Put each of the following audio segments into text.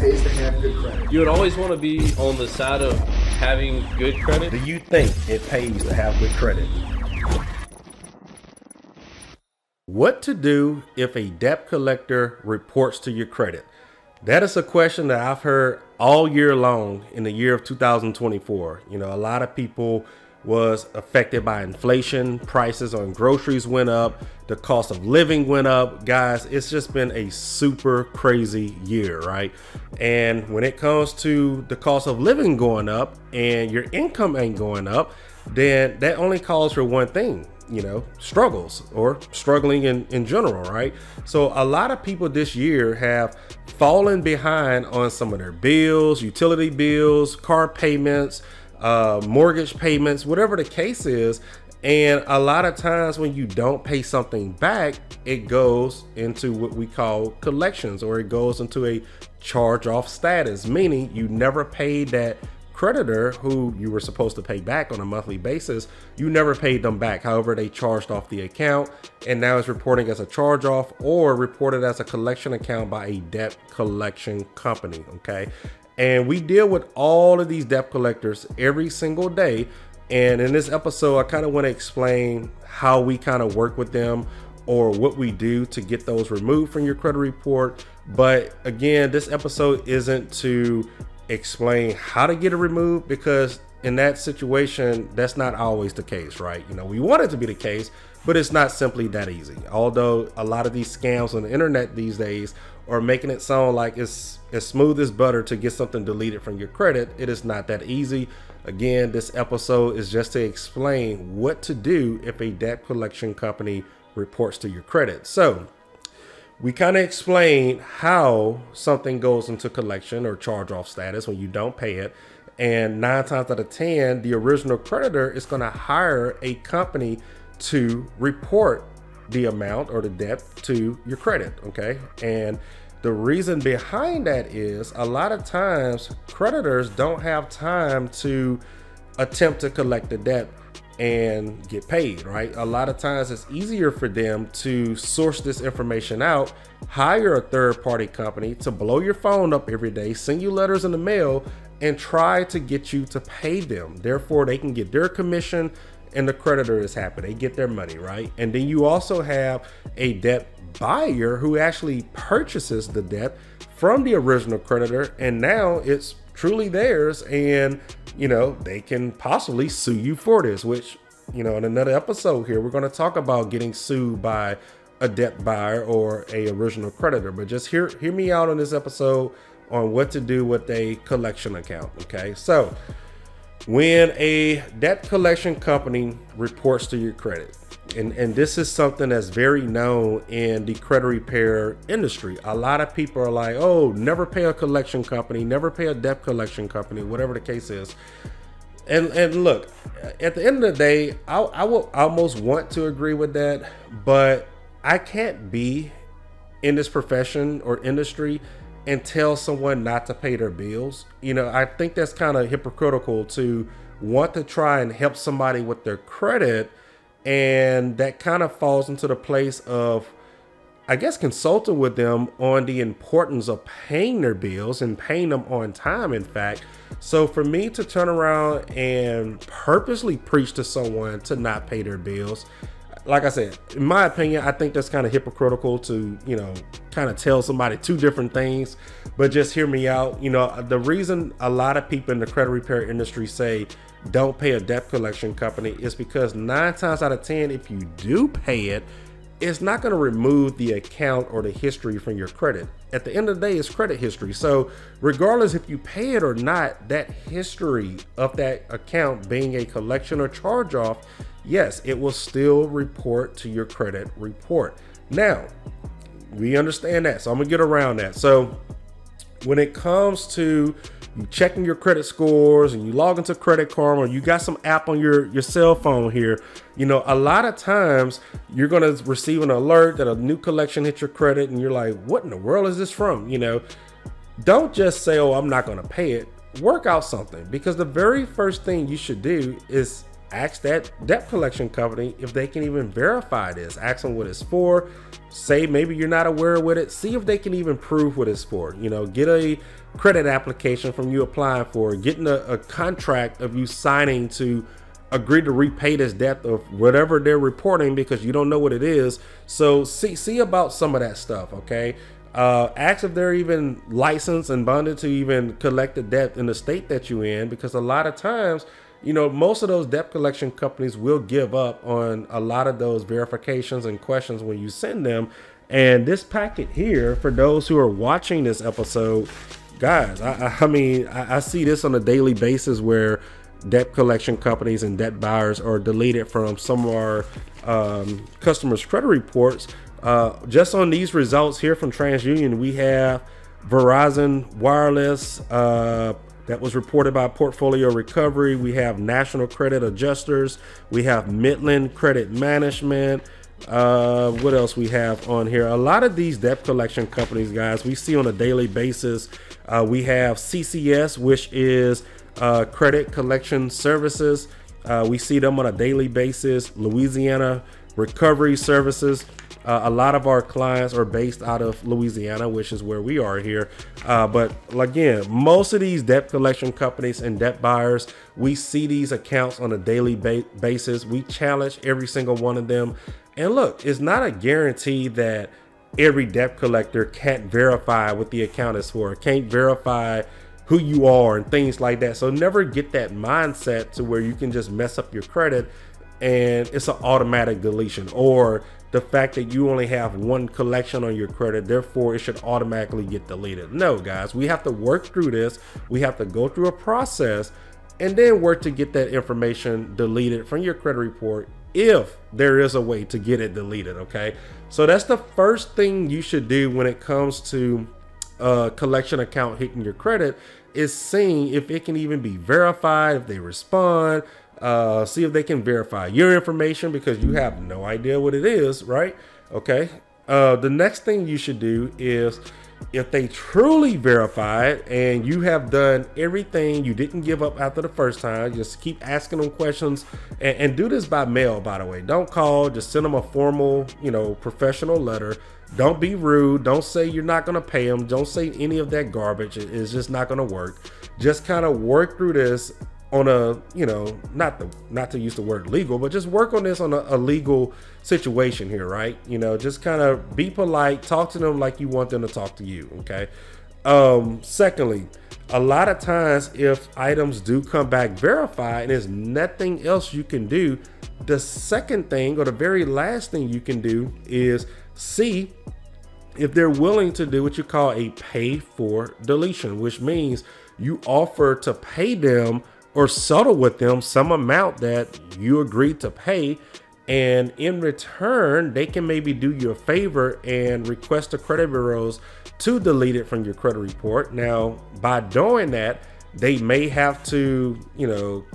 pays to have good credit. You would always want to be on the side of having good credit. Do you think it pays to have good credit? What to do if a debt collector reports to your credit? That is a question that I've heard all year long in the year of 2024. You know, a lot of people was affected by inflation. Prices on groceries went up. The cost of living went up. Guys, it's just been a super crazy year, right? And when it comes to the cost of living going up and your income ain't going up, then that only calls for one thing, you know, struggles or struggling in general, right? So a lot of people this year have fallen behind on some of their bills, utility bills, car payments, mortgage payments, whatever the case is. And a lot of times when you don't pay something back, it goes into what we call collections, or it goes into a charge off status, meaning you never paid that creditor who you were supposed to pay back on a monthly basis. You never paid them back. However, they charged off the account and now it's reporting as a charge off or reported as a collection account by a debt collection company. Okay. And we deal with all of these debt collectors every single day. And in this episode, I kind of want to explain how we kind of work with them or what we do to get those removed from your credit report. But again, this episode isn't to explain how to get it removed, because in that situation, that's not always the case, right? You know, we want it to be the case, but it's not simply that easy. Although a lot of these scams on the internet these days are making it sound like it's as smooth as butter to get something deleted from your credit. It is not that easy. Again, this episode is just to explain what to do if a debt collection company reports to your credit. So we kind of explain how something goes into collection or charge off status when you don't pay it. And 9 times out of 10, the original creditor is going to hire a company to report the amount or the debt to your credit. Okay. And the reason behind that is a lot of times creditors don't have time to attempt to collect the debt and get paid, right? A lot of times it's easier for them to source this information out, hire a third-party company to blow your phone up every day, send you letters in the mail, and try to get you to pay them. Therefore, they can get their commission and the creditor is happy. They get their money, right? And then you also have a debt buyer who actually purchases the debt from the original creditor, and now it's truly theirs, and you know, they can possibly sue you for this, which, you know, in another episode here, we're going to talk about getting sued by a debt buyer or a original creditor. But just hear me out on this episode on what to do with a collection account. Okay. So when a debt collection company reports to your credit, and this is something that's very known in the credit repair industry. A lot of people are like, oh, never pay a collection company, never pay a debt collection company, whatever the case is. And look, at the end of the day, I will almost want to agree with that, but I can't be in this profession or industry and tell someone not to pay their bills. You know, I think that's kind of hypocritical to want to try and help somebody with their credit. And that kind of falls into the place of, I guess, consulting with them on the importance of paying their bills and paying them on time, in fact. So for me to turn around and purposely preach to someone to not pay their bills, like I said, in my opinion, I think that's kind of hypocritical to, you know, kind of tell somebody two different things. But just hear me out. You know, the reason a lot of people in the credit repair industry say don't pay a debt collection company is because 9 times out of 10, if you do pay it, it's not going to remove the account or the history from your credit. At the end of the day, it's credit history. So regardless if you pay it or not, that history of that account being a collection or charge off, yes, it will still report to your credit report. Now, we understand that. So I'm gonna get around that. So when it comes to you checking your credit scores and you log into Credit Karma, or you got some app on your cell phone here, you know, a lot of times you're going to receive an alert that a new collection hit your credit and you're like, what in the world is this from? You know, don't just say, oh, I'm not going to pay it. Work out something, because the very first thing you should do is ask that debt collection company if they can even verify this. Ask them what it's for. Say maybe you're not aware with it. See if they can even prove what it's for. Get a credit application from you applying for, getting a contract of you signing to agree to repay this debt of whatever they're reporting, because you don't know what it is. So see about some of that stuff. Okay. Ask if they're even licensed and bonded to even collect the debt in the state that you're in, because a lot of times, most of those debt collection companies will give up on a lot of those verifications and questions when you send them. And this packet here, for those who are watching this episode, guys, I see this on a daily basis where debt collection companies and debt buyers are deleted from some of our customers' credit reports. Just on these results here from TransUnion, we have Verizon Wireless that was reported by Portfolio Recovery. We have National Credit Adjusters. We have Midland Credit Management. What else we have on here? A lot of these debt collection companies, guys, we see on a daily basis. We have CCS, which is Credit Collection Services. We see them on a daily basis. Louisiana Recovery Services. A lot of our clients are based out of Louisiana, which is where we are here. But again, most of these debt collection companies and debt buyers, we see these accounts on a daily basis. We challenge every single one of them. And look, it's not a guarantee that every debt collector can't verify what the account is for, can't verify who you are and things like that. So never get that mindset to where you can just mess up your credit and it's an automatic deletion, or the fact that you only have one collection on your credit, therefore it should automatically get deleted. No, guys, we have to work through this. We have to go through a process and then work to get that information deleted from your credit report if there is a way to get it deleted. Okay, so that's the first thing you should do when it comes to a collection account hitting your credit, is seeing if it can even be verified, if they respond. See if they can verify your information, because you have no idea what it is, right? Okay. The next thing you should do is, if they truly verify it and you have done everything, you didn't give up after the first time, just keep asking them questions, and do this by mail, by the way. Don't call, just send them a formal, professional letter. Don't be rude. Don't say you're not going to pay them. Don't say any of that garbage. It's just not going to work. Just kind of work through this on a, not to use the word legal, but just work on this on a legal situation here, right? Just kind of be polite, talk to them like you want them to talk to you. Okay. Secondly, a lot of times if items do come back verified and there's nothing else you can do, the second thing, or the very last thing you can do, is see if they're willing to do what you call a pay for deletion, which means you offer to pay them or settle with them some amount that you agreed to pay, and in return they can maybe do you a favor and request the credit bureaus to delete it from your credit report. Now, by doing that, they may have to,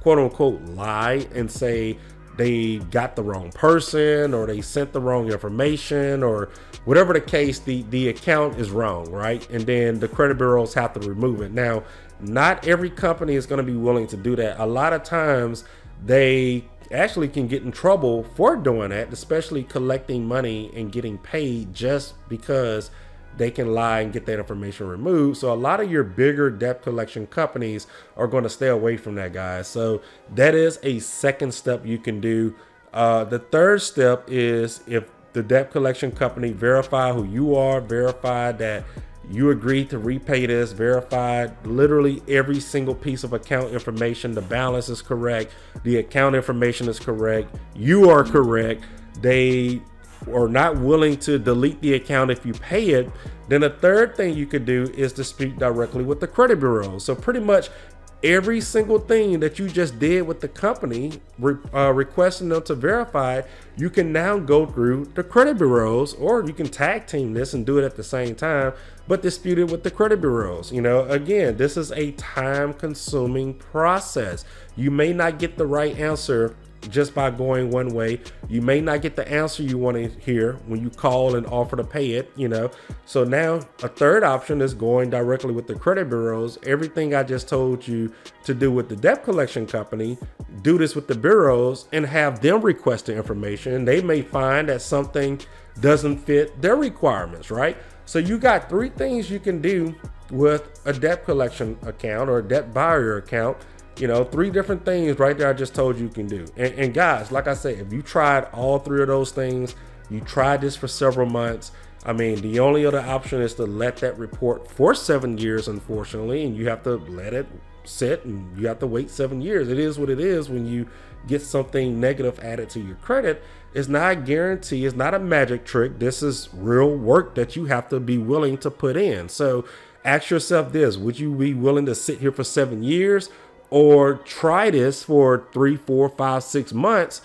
quote unquote, lie and say they got the wrong person, or they sent the wrong information, or whatever the case, the account is wrong, right? And then the credit bureaus have to remove it. Now, not every company is going to be willing to do that. A lot of times they actually can get in trouble for doing that, especially collecting money and getting paid just because they can lie and get that information removed. So a lot of your bigger debt collection companies are going to stay away from that, guys. So that is a second step you can do. The third step is, if the debt collection company verify who you are, verify that you agreed to repay this, verified literally every single piece of account information, the balance is correct, the account information is correct, you are correct, they are not willing to delete the account if you pay it, then the third thing you could do is to speak directly with the credit bureau. So pretty much every single thing that you just did with the company, requesting them to verify, you can now go through the credit bureaus, or you can tag team this and do it at the same time, but dispute it with the credit bureaus. Again, this is a time consuming process. You may not get the right answer just by going one way. You may not get the answer you want to hear when you call and offer to pay it, So now a third option is going directly with the credit bureaus. Everything I just told you to do with the debt collection company, do this with the bureaus and have them request the information. They may find that something doesn't fit their requirements, right? So you got three things you can do with a debt collection account or a debt buyer account. Three different things right there I just told you can do. And guys, like I said, if you tried all three of those things, you tried this for several months, the only other option is to let that report for 7 years, unfortunately, and you have to let it sit and you have to wait 7 years. It is what it is when you get something negative added to your credit. It's not a guarantee. It's not a magic trick. This is real work that you have to be willing to put in. So ask yourself this: would you be willing to sit here for 7 years or try this for 3, 4, 5, 6 months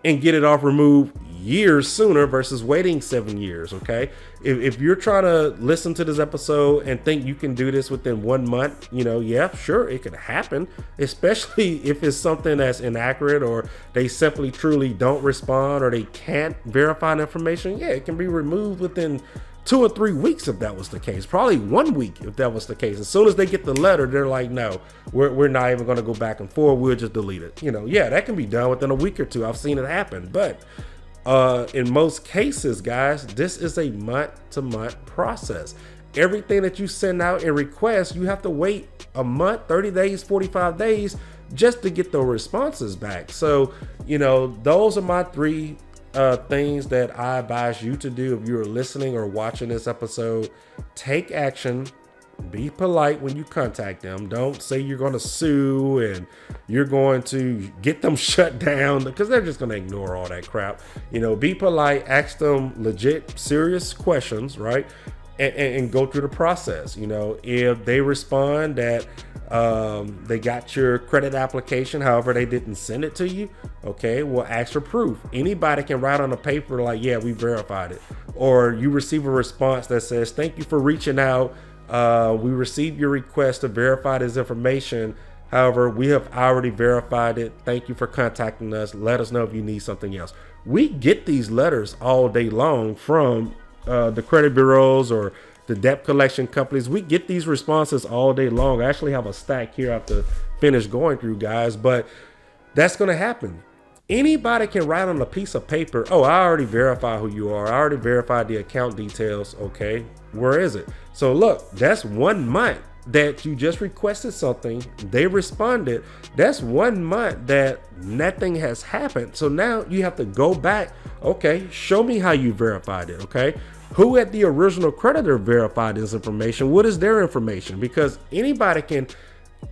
and get it off removed years sooner versus waiting 7 years? Okay. If you're trying to listen to this episode and think you can do this within 1 month, yeah, sure, it could happen, especially if it's something that's inaccurate or they simply truly don't respond or they can't verify the information. Yeah, it can be removed within 2 or 3 weeks if that was the case. Probably 1 week if that was the case. As soon as they get the letter, they're like, no, we're not even going to go back and forth. We'll just delete it. Yeah, that can be done within a week or two. I've seen it happen. But in most cases, guys, this is a month-to-month process. Everything that you send out and request, you have to wait a month, 30 days, 45 days just to get the responses back. So, those are my three things that I advise you to do if you're listening or watching this episode. Take action. Be polite when you contact them. Don't say you're going to sue and you're going to get them shut down, because they're just going to ignore all that crap. Be polite, ask them legit, serious questions, right? And go through the process. If they respond that they got your credit application, however they didn't send it to you, okay, well, ask for proof. Anybody can write on a paper like, yeah, we verified it. Or you receive a response that says, thank you for reaching out. We received your request to verify this information. However, we have already verified it. Thank you for contacting us. Let us know if you need something else. We get these letters all day long from the credit bureaus or the debt collection companies. We get these responses all day long. I actually have a stack here I have to finish going through, guys, but that's going to happen. Anybody can write on a piece of paper, oh, I already verified who you are. I already verified the account details. Okay, where is it? So look, that's 1 month that you just requested something. They responded. That's 1 month that nothing has happened. So now you have to go back. Okay, show me how you verified it. Okay, who at the original creditor verified this information? What is their information? Because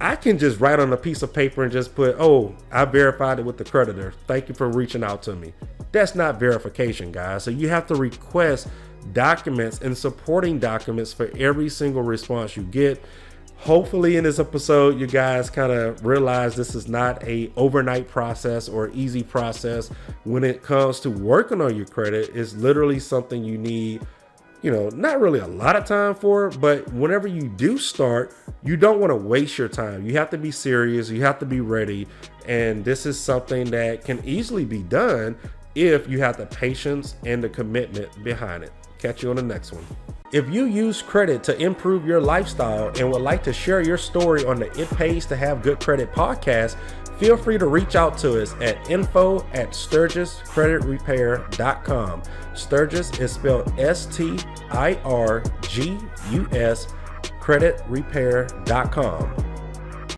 I can just write on a piece of paper and just put, oh, I verified it with the creditor. Thank you for reaching out to me. That's not verification, guys. So you have to request documents and supporting documents for every single response you get. Hopefully in this episode, you guys kind of realize this is not a overnight process or easy process. When it comes to working on your credit, it's literally something you need, not really a lot of time for, but whenever you do start, you don't want to waste your time. You have to be serious. You have to be ready. And this is something that can easily be done if you have the patience and the commitment behind it. Catch you on the next one. If you use credit to improve your lifestyle and would like to share your story on the It Pays to Have Good Credit podcast, feel free to reach out to us at info@sturgiscreditrepair.com. Sturgis is spelled STIRGUS, creditrepair.com.